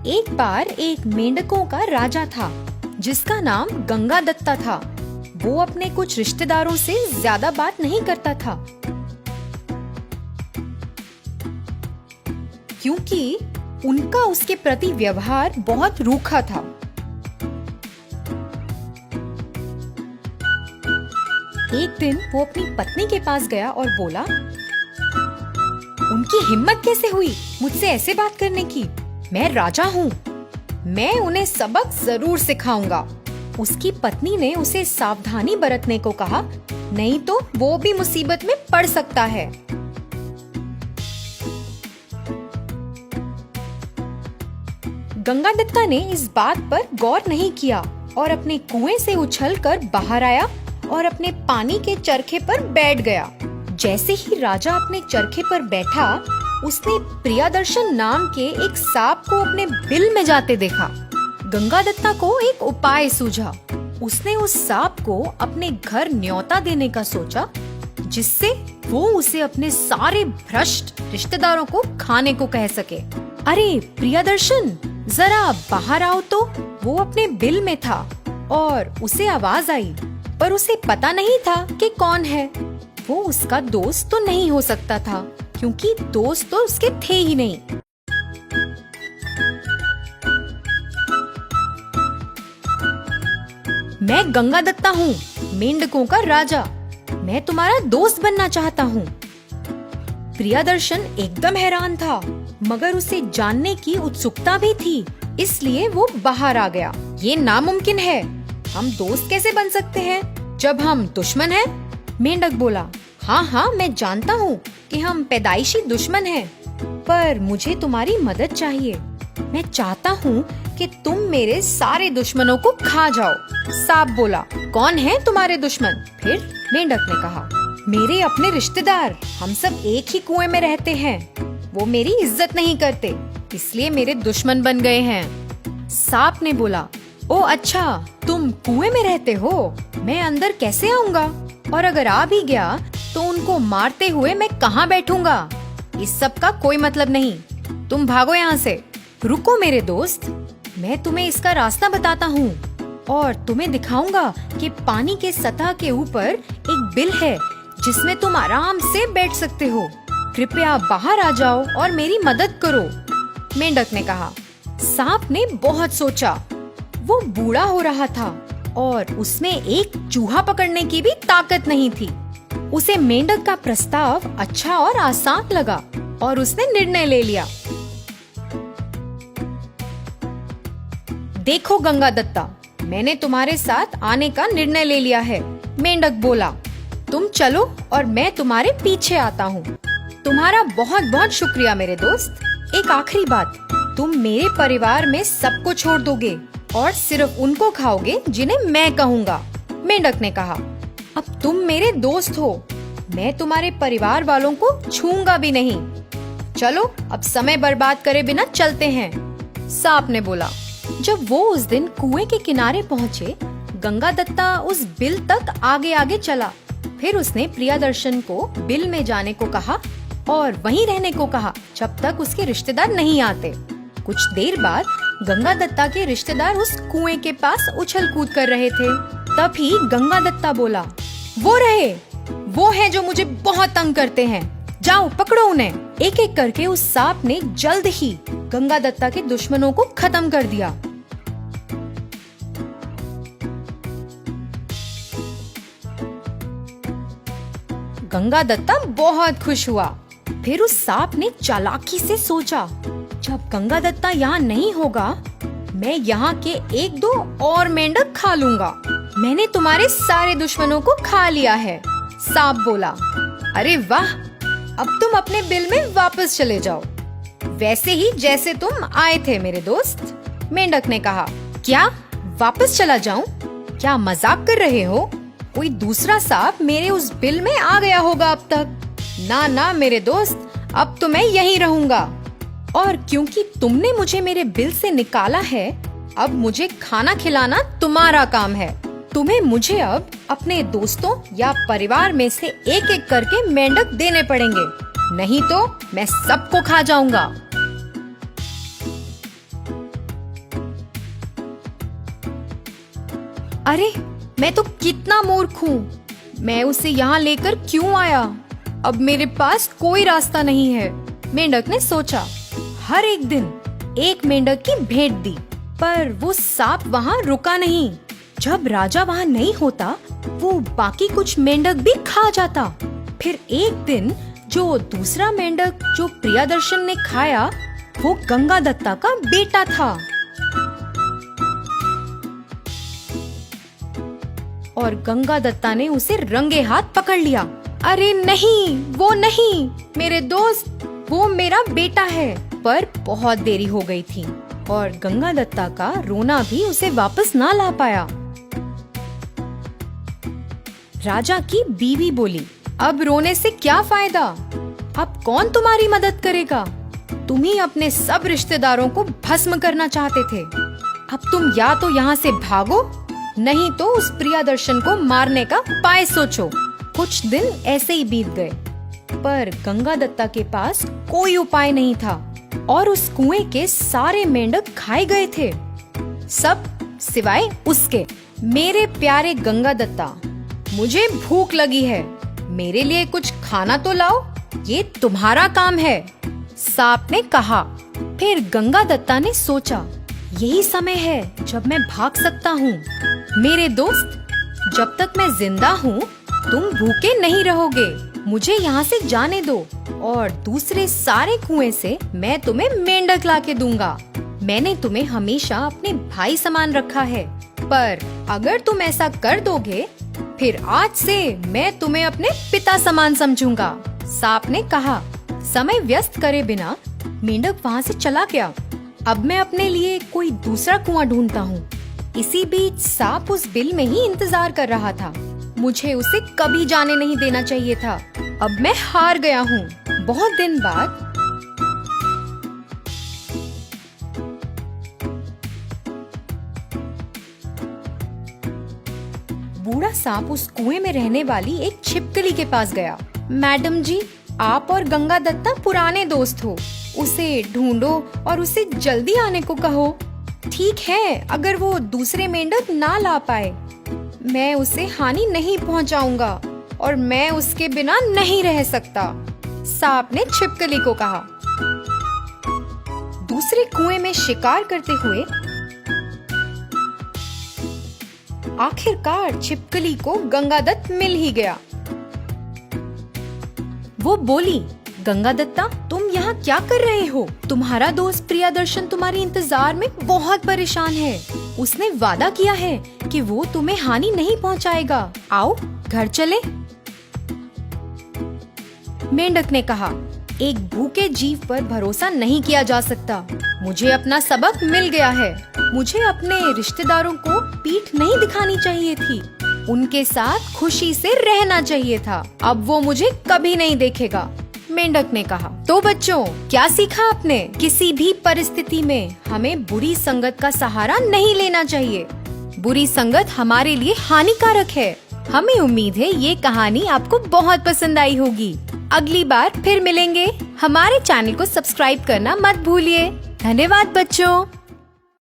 एक बार एक मेंढकों का राजा था जिसका नाम गंगादत्ता था। वो अपने कुछ रिश्तेदारों से ज्यादा बात नहीं करता था क्योंकि उनका उसके प्रति व्यवहार बहुत रूखा था। एक दिन वो अपनी पत्नी के पास गया और बोला, उनकी हिम्मत कैसे हुई मुझसे ऐसे बात करने की? मैं राजा हूँ, मैं उन्हें सबक जरूर सिखाऊंगा। उसकी पत्नी ने उसे सावधानी बरतने को कहा, नहीं तो वो भी मुसीबत में पड़ सकता है। गंगादत्ता ने इस बात पर गौर नहीं किया और अपने कुएं से उछलकर बाहर आया और अपने पानी के चरखे पर बैठ गया। जैसे ही राजा अपने चरखे पर बैठा, उसने प्रियदर्शन नाम के एक सांप को अपने बिल में जाते देखा। गंगादत्ता को एक उपाय सूझा। उसने उस सांप को अपने घर न्योता देने का सोचा, जिससे वो उसे अपने सारे भ्रष्ट रिश्तेदारों को खाने को कह सके। अरे प्रियदर्शन, जरा बाहर आओ तो। वो अपने बिल में था और उसे आवाज आई, पर उसे पता नहीं था कि कौन है। वो उसका दोस्त तो नहीं हो सकता था क्योंकि दोस्त तो उसके थे ही नहीं। मैं गंगादत्ता हूँ, मेंढकों का राजा। मैं तुम्हारा दोस्त बनना चाहता हूँ। प्रियदर्शन एकदम हैरान था, मगर उसे जानने की उत्सुकता भी थी, इसलिए वो बाहर आ गया। ये नामुमकिन है, हम दोस्त कैसे बन सकते हैं जब हम दुश्मन हैं? मेंढक बोला, हाँ, मैं जानता हूँ कि हम पैदाइशी दुश्मन हैं, पर मुझे तुम्हारी मदद चाहिए। मैं चाहता हूँ कि तुम मेरे सारे दुश्मनों को खा जाओ। सांप बोला, कौन है तुम्हारे दुश्मन? फिर मेंढक ने कहा, मेरे अपने रिश्तेदार। हम सब एक ही कुएं में रहते हैं। वो मेरी इज्जत नहीं करते, इसलिए मेरे दुश्मन बन गए हैं। सांप ने बोला, ओ अच्छा, तुम कुएं में रहते हो, मैं अंदर कैसे आऊंगा? और अगर आ भी गया तो उनको मारते हुए मैं कहाँ बैठूंगा? इस सब का कोई मतलब नहीं, तुम भागो यहाँ से। रुको मेरे दोस्त, मैं तुम्हें इसका रास्ता बताता हूँ और तुम्हें दिखाऊंगा कि पानी के सतह के ऊपर एक बिल है जिसमें तुम आराम से बैठ सकते हो। कृपया बाहर आ जाओ और मेरी मदद करो। मेंढक ने कहा। सांप ने बहुत सोचा। वो बूढ़ा हो रहा था और उसमें एक चूहा पकड़ने की भी ताकत नहीं थी। उसे मेंढक का प्रस्ताव अच्छा और आसान लगा और उसने निर्णय ले लिया। देखो गंगादत्ता, मैंने तुम्हारे साथ आने का निर्णय ले लिया है। मेंढक बोला, तुम चलो और मैं तुम्हारे पीछे आता हूँ। तुम्हारा बहुत बहुत शुक्रिया मेरे दोस्त। एक आखिरी बात, तुम मेरे परिवार में सबको छोड़ दोगे और सिर्फ उनको खाओगे जिन्हें मैं कहूँगा। मेंढक ने कहा, अब तुम मेरे दोस्त हो, मैं तुम्हारे परिवार वालों को छूऊंगा भी नहीं। चलो अब समय बर्बाद करे बिना चलते हैं। सांप ने बोला। जब वो उस दिन कुएं के किनारे पहुँचे, गंगादत्ता उस बिल तक आगे आगे चला। फिर उसने प्रियदर्शन को बिल में जाने को कहा और वहीं रहने को कहा जब तक उसके रिश्तेदार नहीं आते। कुछ देर बाद गंगादत्ता के रिश्तेदार उस कुएं के पास उछल कूद कर रहे थे। तभी गंगादत्ता बोला, वो रहे, वो है जो मुझे बहुत तंग करते हैं। जाओ पकड़ो उन्हें। एक एक करके उस सांप ने जल्द ही गंगादत्ता के दुश्मनों को खत्म कर दिया। गंगादत्ता बहुत खुश हुआ। फिर उस सांप ने चालाकी से सोचा, जब गंगादत्ता यहाँ नहीं होगा, मैं यहाँ के एक दो और मेंढक खा लूंगा। मैंने तुम्हारे सारे दुश्मनों को खा लिया है। सांप बोला, अरे वाह, अब तुम अपने बिल में वापस चले जाओ, वैसे ही जैसे तुम आए थे मेरे दोस्त। मेंढक ने कहा, क्या वापस चला जाऊं? क्या मजाक कर रहे हो? कोई दूसरा सांप मेरे उस बिल में आ गया होगा अब तक। ना मेरे दोस्त, अब तो मैं यहीं रहूंगा। और क्योंकि तुमने मुझे मेरे बिल से निकाला है, अब मुझे खाना खिलाना तुम्हारा काम है। तुम्हें मुझे अब अपने दोस्तों या परिवार में से एक एक करके मेंढक देने पड़ेंगे, नहीं तो मैं सबको खा जाऊंगा। अरे मैं तो कितना मूर्ख हूँ, मैं उसे यहाँ लेकर क्यों आया? अब मेरे पास कोई रास्ता नहीं है। मेंढक ने सोचा। हर एक दिन एक मेंढक की भेंट दी, पर वो सांप वहाँ रुका नहीं। जब राजा वहाँ नहीं होता, वो बाकी कुछ मेंढक भी खा जाता। फिर एक दिन जो दूसरा मेंढक जो प्रियदर्शन ने खाया, वो गंगादत्ता का बेटा था। और गंगादत्ता ने उसे रंगे हाथ पकड़ लिया। अरे नहीं, वो नहीं मेरे दोस्त, वो मेरा बेटा है। पर बहुत देरी हो गई थी और गंगादत्ता का रोना भी उसे वापस ना ला पाया। राजा की बीवी बोली, अब रोने से क्या फायदा? अब कौन तुम्हारी मदद करेगा? तुम ही अपने सब रिश्तेदारों को भस्म करना चाहते थे। अब तुम या तो यहाँ से भागो, नहीं तो उस प्रियदर्शन को मारने का उपाय सोचो। कुछ दिन ऐसे ही बीत गए, पर गंगादत्ता के पास कोई उपाय नहीं था और उस कुएं के सारे मेंढक खाए गए थे, सब सिवाय उसके। मेरे प्यारे गंगादत्ता, मुझे भूख लगी है, मेरे लिए कुछ खाना तो लाओ, ये तुम्हारा काम है, सांप ने कहा। फिर गंगादत्ता ने सोचा, यही समय है जब मैं भाग सकता हूँ। मेरे दोस्त, जब तक मैं जिंदा हूँ तुम भूखे नहीं रहोगे। मुझे यहाँ से जाने दो और दूसरे सारे कुएं से मैं तुम्हें मेंढक ला के दूंगा। मैंने तुम्हें हमेशा अपने भाई समान रखा है, पर अगर तुम ऐसा कर दोगे फिर आज से मैं तुम्हें अपने पिता समान समझूंगा, सांप ने कहा। समय व्यस्त करे बिना मेंढक वहाँ से चला गया। अब मैं अपने लिए कोई दूसरा कुआं ढूंढता हूँ। इसी बीच सांप उस बिल में ही इंतजार कर रहा था। मुझे उसे कभी जाने नहीं देना चाहिए था। अब मैं हार गया हूँ। बहुत दिन बाद बूढ़ा सांप उस कुएं में रहने वाली एक छिपकली के पास गया। मैडम जी, आप और गंगादत्ता पुराने दोस्त हो, उसे ढूंढो और उसे जल्दी आने को कहो। ठीक है, अगर वो दूसरे मेंढक ना ला पाए, मैं उसे हानि नहीं पहुंचाऊंगा और मैं उसके बिना नहीं रह सकता, सांप ने छिपकली को कहा। दूसरे कुएं में शिकार करते हुए आखिरकार छिपकली को गंगादत्त मिल ही गया। वो बोली, गंगादत्ता, तुम यहाँ क्या कर रहे हो? तुम्हारा दोस्त प्रियदर्शन तुम्हारे इंतजार में बहुत परेशान है। उसने वादा किया है कि वो तुम्हें हानि नहीं पहुँचाएगा। आओ घर चले। मेंढक ने कहा, एक भूखे जीव पर भरोसा नहीं किया जा सकता। मुझे अपना सबक मिल गया है। मुझे अपने रिश्तेदारों को पीठ नहीं दिखानी चाहिए थी, उनके साथ खुशी से रहना चाहिए था। अब वो मुझे कभी नहीं देखेगा, मेंढक ने कहा। तो बच्चों, क्या सीखा आपने? किसी भी परिस्थिति में हमें बुरी संगत का सहारा नहीं लेना चाहिए। बुरी संगत हमारे लिए हानिकारक है। हमें उम्मीद है ये कहानी आपको बहुत पसंद आई होगी। अगली बार फिर मिलेंगे। हमारे चैनल को सब्सक्राइब करना मत भूलिए। धन्यवाद बच्चों।